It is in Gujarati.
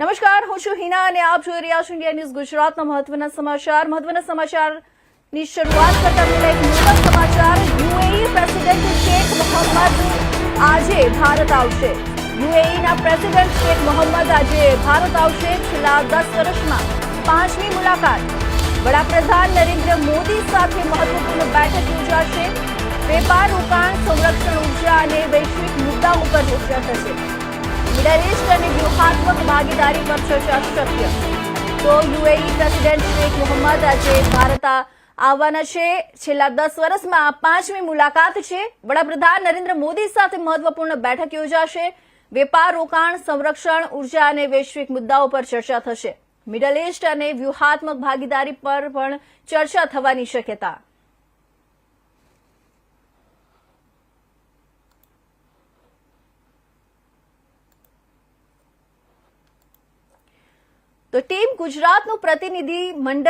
નમસ્કાર, હું છું હિના અને આપ જોઈ રહ્યા છો ઇન્ડિયા ન્યૂઝ ગુજરાતના મહત્વના સમાચારની શરૂઆત કરતા પહેલા એક મોટા સમાચાર। યુએઈ પ્રેસિડેન્ટ શેખ મોહમ્મદ આજે ભારત આવશે। યુએઈના પ્રેસિડેન્ટ શેખ મોહમ્મદ આજે ભારત આવશે। છેલ્લા 10 વર્ષમાં 5મી મુલાકાત। વડાપ્રધાન નરેન્દ્ર મોદી સાથે મહત્વપૂર્ણ બેઠક યોજાશે। વેપાર, રોકાણ, સંરક્ષણ, ઉર્જા અને વૈશ્વિક મુદ્દાઓ પર ચર્ચા થશે। મિડલ ઈસ્ટ અને વ્યૂહાત્મક ભાગીદારી પર ચર્ચા શક્ય। તો યુએઈ પ્રેસિડેન્ટ શેખ મોહમ્મદ આજે ભારત આવવાના છે। છેલ્લા 10 વર્ષમાં 5મી મુલાકાત છે। વડાપ્રધાન નરેન્દ્ર મોદી સાથે મહત્વપૂર્ણ બેઠક યોજાશે। વેપાર, રોકાણ, સંરક્ષણ, ઉર્જા અને વૈશ્વિક મુદ્દાઓ પર ચર્ચા થશે। મિડલ ઈસ્ટ અને વ્યૂહાત્મક ભાગીદારી પર પણ ચર્ચા થવાની શક્યતા। તો ટીમ ગુજરાતનું પ્રતિનિધિ મંડળ